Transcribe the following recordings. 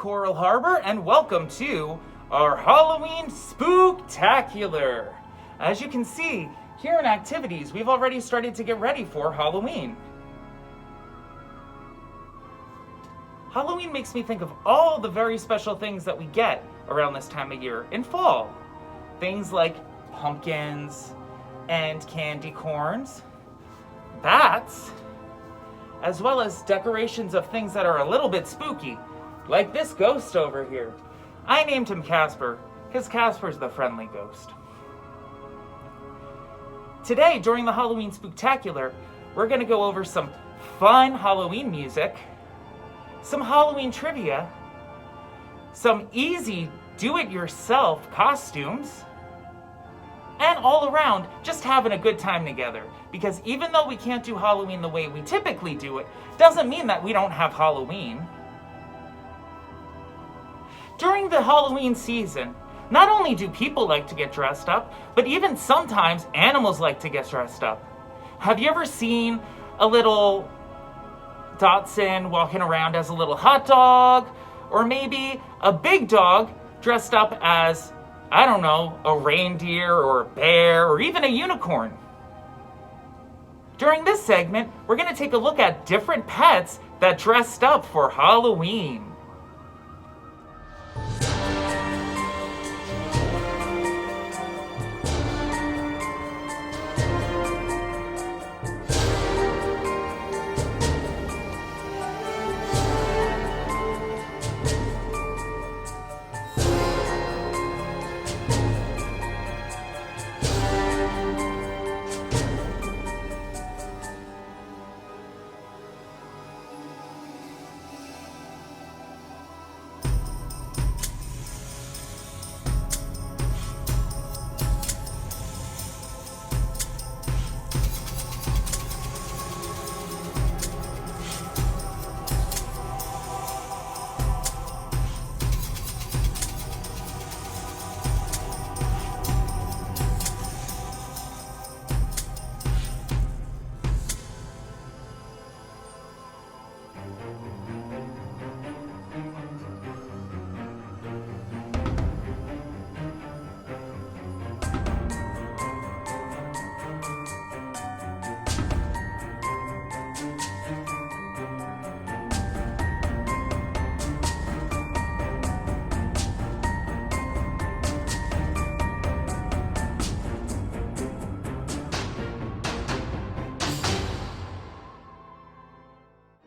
Coral Harbor, and welcome to our Halloween Spooktacular. As you can see, here in activities, we've already started to get ready for Halloween. Halloween makes me think of all the very special things that we get around this time of year in fall. Things like pumpkins and candy corns, bats, as well as decorations of things that are a little bit spooky, like this ghost over here. I named him Casper, because Casper's the friendly ghost. Today, during the Halloween Spooktacular, we're going to go over some fun Halloween music, some Halloween trivia, some easy do-it-yourself costumes, and all around, just having a good time together. Because even though we can't do Halloween the way we typically do it, doesn't mean that we don't have Halloween. During the Halloween season, not only do people like to get dressed up, but even sometimes animals like to get dressed up. Have you ever seen a little Dachshund walking around as a little hot dog? Or maybe a big dog dressed up as, I don't know, a reindeer or a bear or even a unicorn. During this segment, we're going to take a look at different pets that dressed up for Halloween.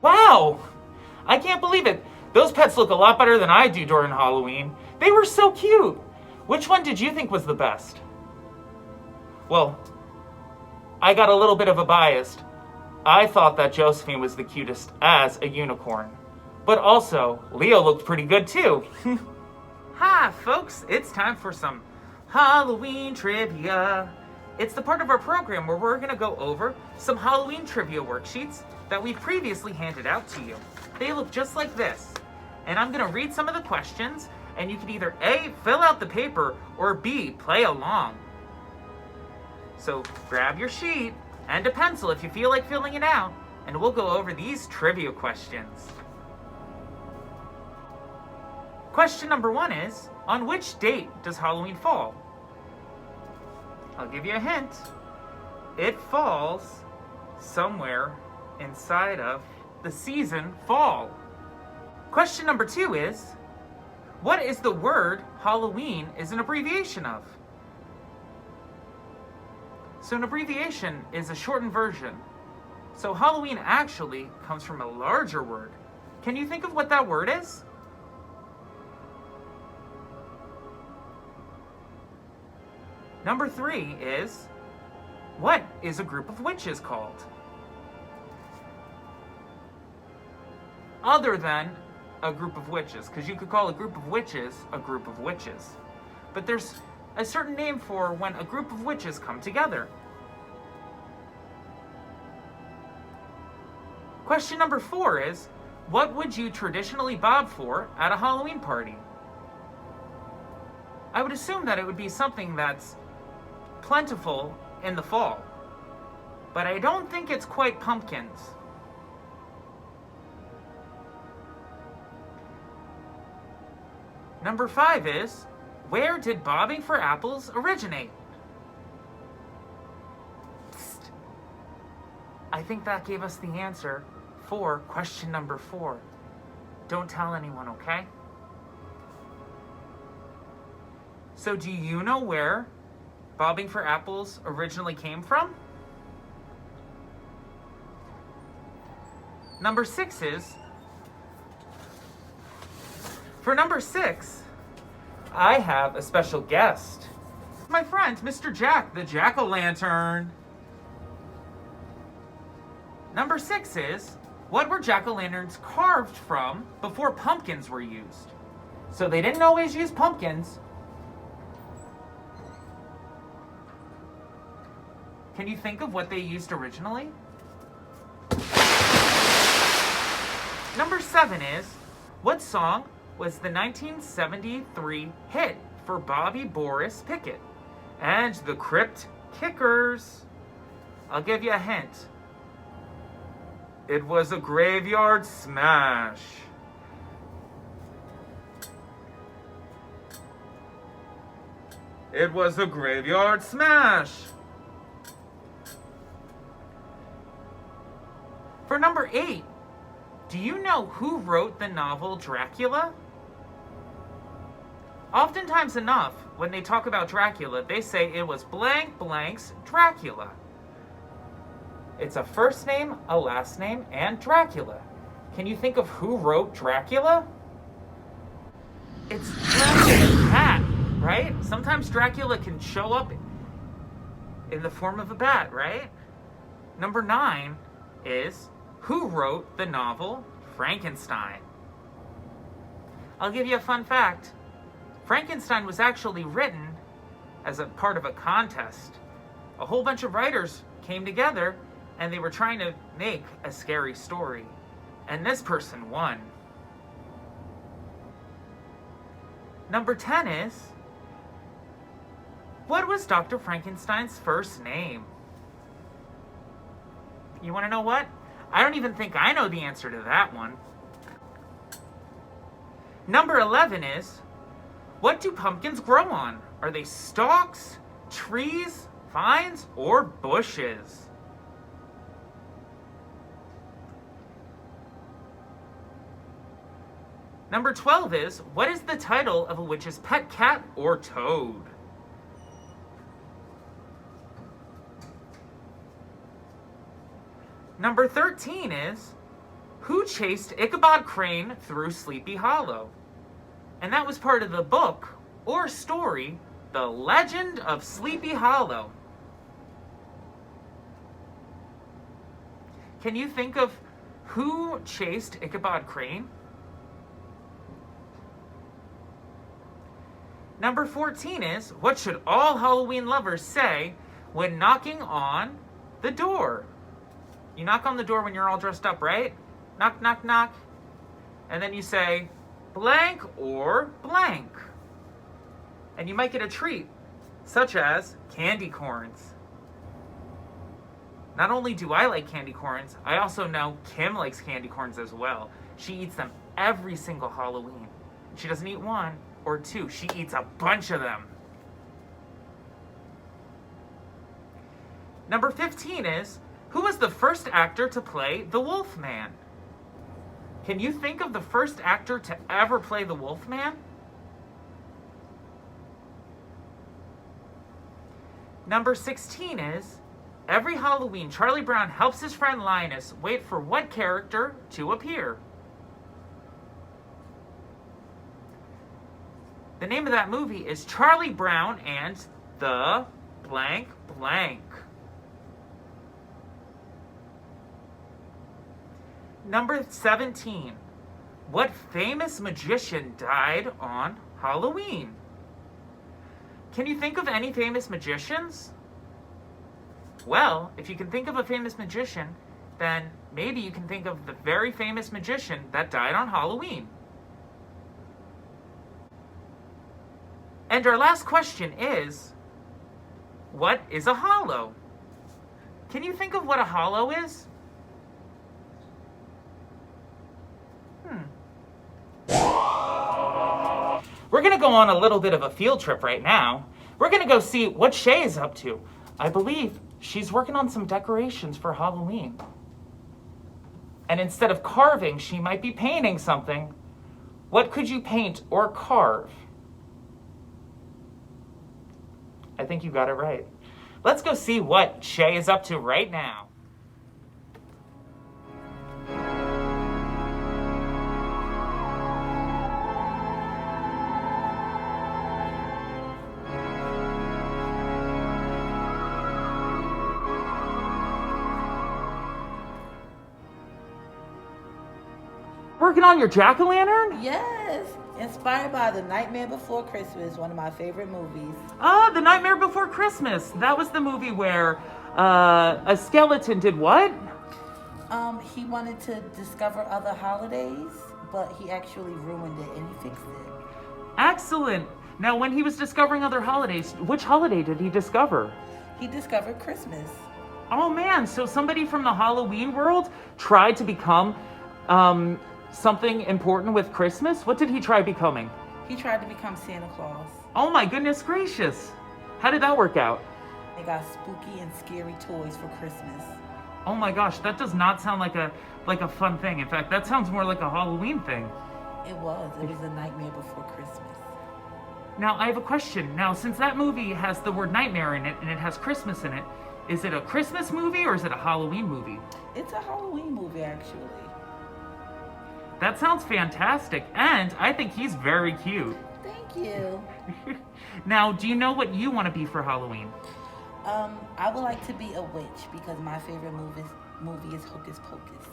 Wow! I can't believe it. Those pets look a lot better than I do during Halloween. They were so cute. Which one did you think was the best? Well, I got a little bit of a bias. I thought that Josephine was the cutest as a unicorn. But also, Leo looked pretty good too. Hi, folks. It's time for some Halloween trivia. It's the part of our program where we're going to go over some Halloween trivia worksheets that we've previously handed out to you. They look just like this. And I'm going to read some of the questions, and you can either A, fill out the paper, or B, play along. So grab your sheet and a pencil if you feel like filling it out, and we'll go over these trivia questions. Question number 1 is, on which date does Halloween fall? I'll give you a hint. It falls somewhere inside of the season fall. Question number 2 is, what is the word Halloween is an abbreviation of? So an abbreviation is a shortened version. So Halloween actually comes from a larger word. Can you think of what that word is? Number 3 is, what is a group of witches called? Other than a group of witches, because you could call a group of witches a group of witches. But there's a certain name for when a group of witches come together. Question number 4 is, what would you traditionally bob for at a Halloween party? I would assume that it would be something that's plentiful in the fall, but I don't think it's quite pumpkins. Number 5 is, where did bobbing for apples originate? Psst. I think that gave us the answer for question number 4. Don't tell anyone, okay? So do you know where bobbing for apples originally came from? Number 6 is, for number 6, I have a special guest. My friend, Mr. Jack, the jack-o'-lantern. Number 6 is, what were jack-o'-lanterns carved from before pumpkins were used? So they didn't always use pumpkins. Can you think of what they used originally? Number 7 is, what song was the 1973 hit for Bobby Boris Pickett and the Crypt Kickers? I'll give you a hint. It was a graveyard smash. It was a graveyard smash. For number 8, do you know who wrote the novel Dracula? Oftentimes enough, when they talk about Dracula, they say it was blank blank's Dracula. It's a first name, a last name, and Dracula. Can you think of who wrote Dracula? It's Dracula's cat, right? Sometimes Dracula can show up in the form of a bat, right? Number 9 is, who wrote the novel Frankenstein? I'll give you a fun fact. Frankenstein was actually written as a part of a contest. A whole bunch of writers came together and they were trying to make a scary story. And this person won. Number 10 is, what was Dr. Frankenstein's first name? You want to know what? I don't even think I know the answer to that one. Number 11 is, what do pumpkins grow on? Are they stalks, trees, vines, or bushes? Number 12 is, what is the title of a witch's pet cat or toad? Number 13 is, who chased Ichabod Crane through Sleepy Hollow? And that was part of the book or story, The Legend of Sleepy Hollow. Can you think of who chased Ichabod Crane? Number 14 is, what should all Halloween lovers say when knocking on the door? You knock on the door when you're all dressed up, right? Knock, knock, knock. And then you say, blank or blank. And you might get a treat, such as candy corns. Not only do I like candy corns, I also know Kim likes candy corns as well. She eats them every single Halloween. She doesn't eat 1 or 2, she eats a bunch of them. Number 15 is, who was the first actor to play the Wolfman? Can you think of the first actor to ever play the Wolfman? Number 16 is, every Halloween, Charlie Brown helps his friend Linus wait for what character to appear? The name of that movie is Charlie Brown and the blank blank. Number 17. What famous magician died on Halloween? Can you think of any famous magicians? Well, if you can think of a famous magician, then maybe you can think of the very famous magician that died on Halloween. And our last question is, what is a hollow? Can you think of what a hollow is? we're going to go on a little bit of a field trip right now. We're going to go see what Shay is up to. I believe she's working on some decorations for Halloween. And instead of carving, she might be painting something. What could you paint or carve? I think you got it right. Let's go see what Shay is up to right now. Working on your jack-o'-lantern? Yes, inspired by The Nightmare Before Christmas, one of my favorite movies. Ah, The Nightmare Before Christmas. That was the movie where a skeleton did what? He wanted to discover other holidays, but he actually ruined it and he fixed it. Excellent. Now, when he was discovering other holidays, which holiday did he discover? He discovered Christmas. Oh man, so somebody from the Halloween world tried to become something important with Christmas? What did he try becoming? He tried to become Santa Claus. Oh my goodness gracious. How did that work out? They got spooky and scary toys for Christmas. Oh my gosh, that does not sound like a fun thing. In fact, that sounds more like a Halloween thing. It was a nightmare before Christmas. Now, I have a question. Now, since that movie has the word nightmare in it and it has Christmas in it, is it a Christmas movie or is it a Halloween movie? It's a Halloween movie, actually. That sounds fantastic, and I think he's very cute. Thank you. Now, do you know what you want to be for Halloween? I would like to be a witch because my favorite movie is Hocus Pocus.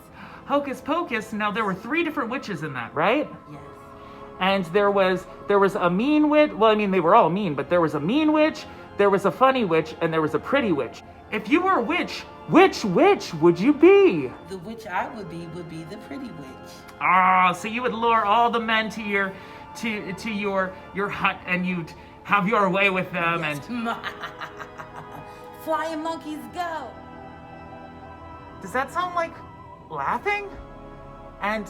Hocus Pocus. Now, there were 3 different witches in that, right? Yes. And there was a mean witch. Well, I mean, they were all mean, but there was a mean witch, there was a funny witch, and there was a pretty witch. If you were a witch, which witch would you be? The witch I would be the pretty witch. Ah, so you would lure all the men to your hut, and you'd have your way with them. Yes. And flying monkeys go. Does that sound like laughing and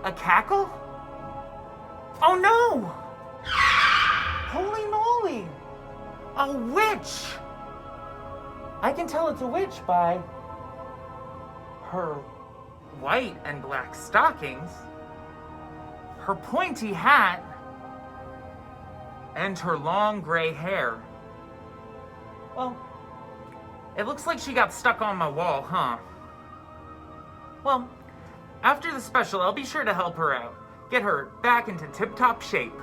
a cackle? Oh no! Holy moly! A witch! I can tell it's a witch by her white and black stockings, her pointy hat, and her long gray hair. Well, it looks like she got stuck on my wall, huh? Well, after the special, I'll be sure to help her out. Get her back into tip-top shape.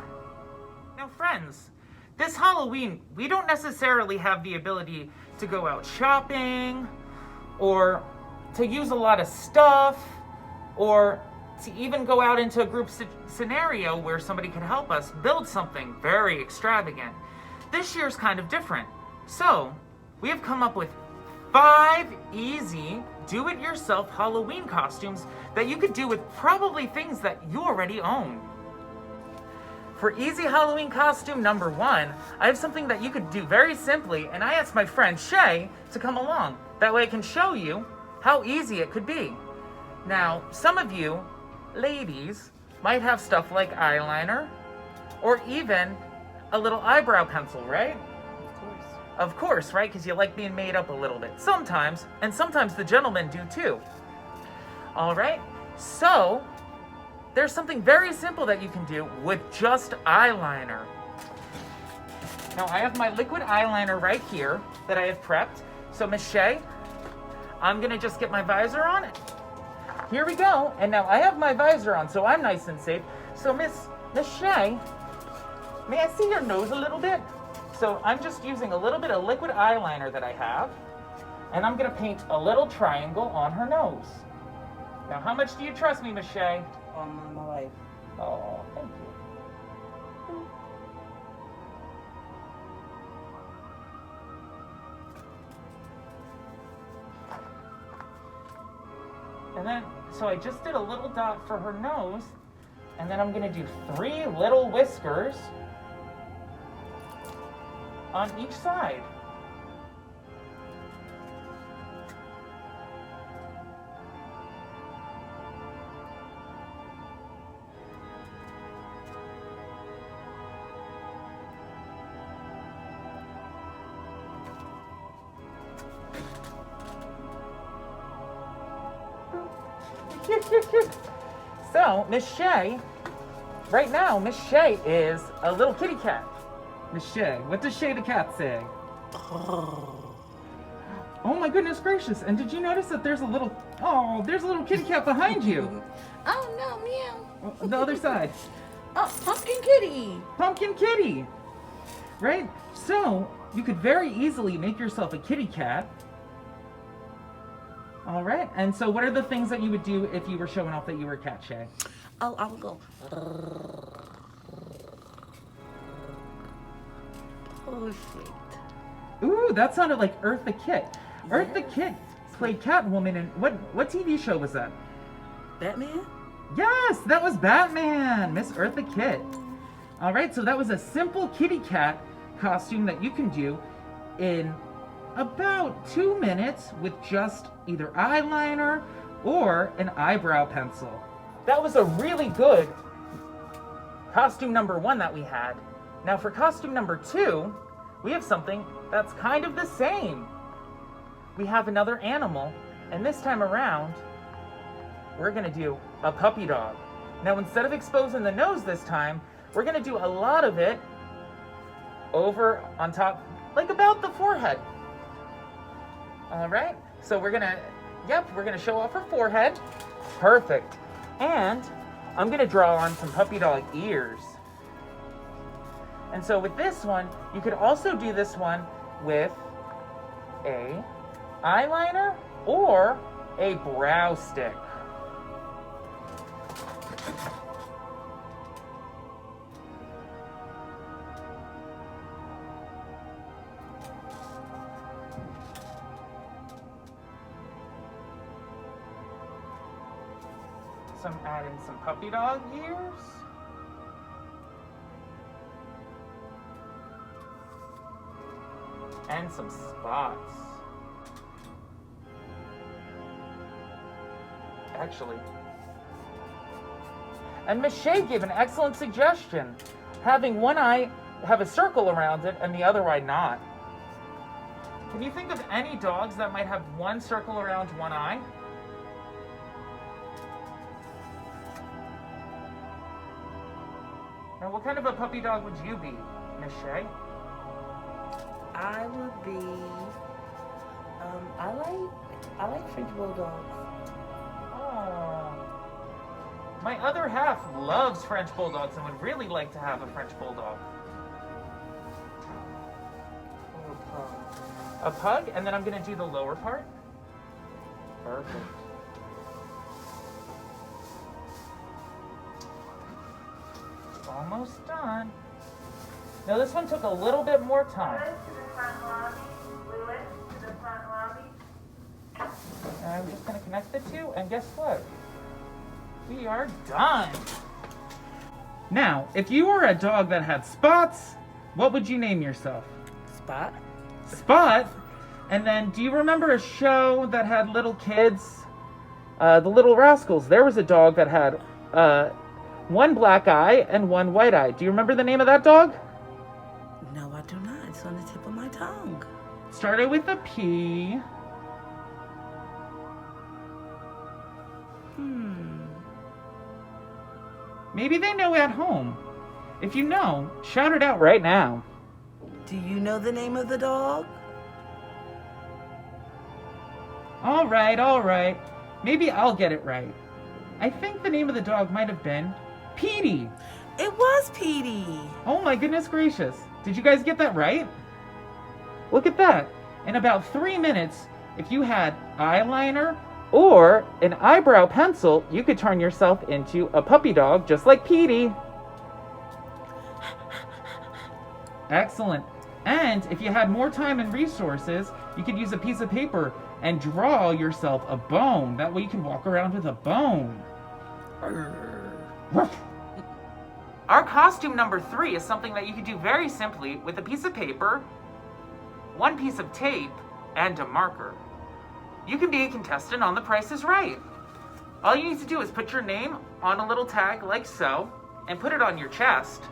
Now, friends, this Halloween, we don't necessarily have the ability to go out shopping, or to use a lot of stuff, or to even go out into a group scenario where somebody can help us build something very extravagant. This year's kind of different. So, we have come up with 5 easy do-it-yourself Halloween costumes that you could do with probably things that you already own. For easy Halloween costume number 1, I have something that you could do very simply, and I asked my friend Shay to come along. That way I can show you how easy it could be. Now, some of you, ladies, might have stuff like eyeliner, or even a little eyebrow pencil, right? Of course, right? Because you like being made up a little bit. Sometimes, and sometimes the gentlemen do too. All right, so there's something very simple that you can do with just eyeliner. Now, I have my liquid eyeliner right here that I have prepped. So, Miss Shay, I'm gonna just get my visor on. Here we go. And now I have my visor on, so I'm nice and safe. So, Miss Shay, may I see your nose a little bit? So I'm just using a little bit of liquid eyeliner that I have, and I'm gonna paint a little triangle on her nose. Now, how much do you trust me, Miss Shay? All my life. Oh, thank you. And then, so I just did a little dot for her nose, and then I'm gonna do 3 little whiskers on each side. So, Miss Shay, right now, Miss Shay is a little kitty cat. Miss Shay, what does Shay the cat say? Oh my goodness gracious! And did you notice that there's a little kitty cat behind you? Oh no, meow. The other side. Oh, pumpkin kitty. Pumpkin kitty. Right? So, you could very easily make yourself a kitty cat. All right. And so what are the things that you would do if you were showing off that you were a cat, Shay? Oh, I would go. Perfect. Ooh, that sounded like Eartha Kitt. Eartha Kitt played Catwoman in what TV show was that? Batman? Yes, that was Batman, Miss Eartha Kitt. All right, so that was a simple kitty cat costume that you can do in about 2 minutes with just either eyeliner or an eyebrow pencil. That was a really good costume number 1 that we had. Now for costume number 2, we have something that's kind of the same. We have another animal, and this time around, we're gonna do a puppy dog. Now instead of exposing the nose this time, we're gonna do a lot of it over on top, like about the forehead. All right, so we're gonna show off her forehead. Perfect. And I'm gonna draw on some puppy dog ears. And so with this one, you could also do this one with a eyeliner or a brow stick. So I'm adding some puppy dog ears. And some spots. Actually. And Miss Shay gave an excellent suggestion. Having one eye have a circle around it and the other eye not. Can you think of any dogs that might have one circle around one eye? Now, what kind of a puppy dog would you be, Miss Shay? I would be. I like French bulldogs. Oh. My other half loves French bulldogs and would really like to have a French bulldog. Or a pug. A pug, and then I'm gonna do the lower part. Perfect. Almost done. Now this one took a little bit more time. And I'm just gonna connect the two, and guess what? We are done. Now, if you were a dog that had spots, what would you name yourself? Spot? Spot? And then, do you remember a show that had little kids? The Little Rascals. There was a dog that had one black eye and one white eye. Do you remember the name of that dog? No, I do not. It's on the tip of my tongue. Started with a P. Maybe they know at home. If you know, shout it out right now. Do you know the name of the dog? All right. Maybe I'll get it right. I think the name of the dog might have been Petey. It was Petey. Oh my goodness gracious. Did you guys get that right? Look at that. In about 3 minutes, if you had eyeliner or an eyebrow pencil, you could turn yourself into a puppy dog just like Petey. Excellent. And if you had more time and resources, you could use a piece of paper and draw yourself a bone. That way you can walk around with a bone. Our costume number 3 is something that you can do very simply with a piece of paper, one piece of tape, and a marker. You can be a contestant on The Price is Right. All you need to do is put your name on a little tag like so, and put it on your chest.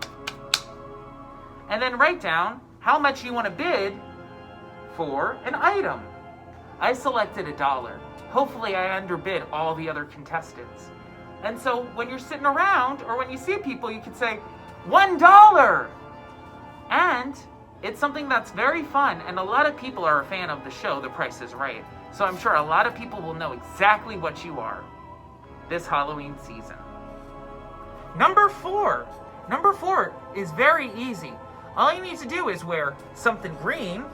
And then write down how much you want to bid for an item. I selected $1. Hopefully I underbid all the other contestants. And so when you're sitting around or when you see people, you could say, $1! And it's something that's very fun, and a lot of people are a fan of the show, The Price is Right. So I'm sure a lot of people will know exactly what you are this Halloween season. Number 4. Number 4 is very easy. All you need to do is wear something green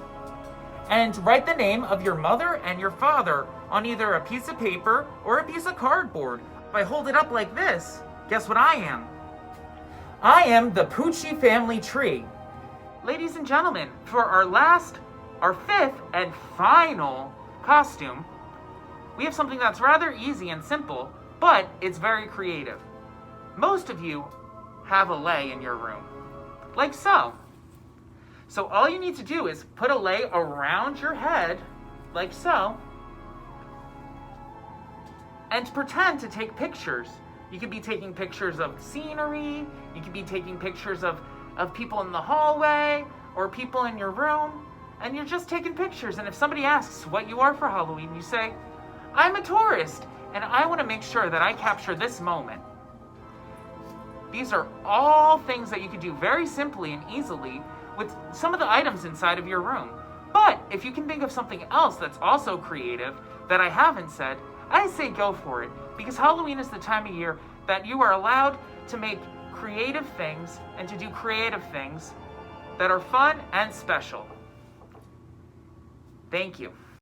and write the name of your mother and your father on either a piece of paper or a piece of cardboard. If I hold it up like this, guess what I am? I am the Poochie family tree. Ladies and gentlemen, for our fifth and final costume, we have something that's rather easy and simple, but it's very creative. Most of you have a lei in your room, like so. So all you need to do is put a lei around your head, like so, and pretend to take pictures. You could be taking pictures of scenery, you could be taking pictures of people in the hallway, or people in your room, and you're just taking pictures. And if somebody asks what you are for Halloween, you say, I'm a tourist, and I want to make sure that I capture this moment. These are all things that you could do very simply and easily with some of the items inside of your room. But if you can think of something else that's also creative that I haven't said, I say go for it, because Halloween is the time of year that you are allowed to make creative things and to do creative things that are fun and special. Thank you.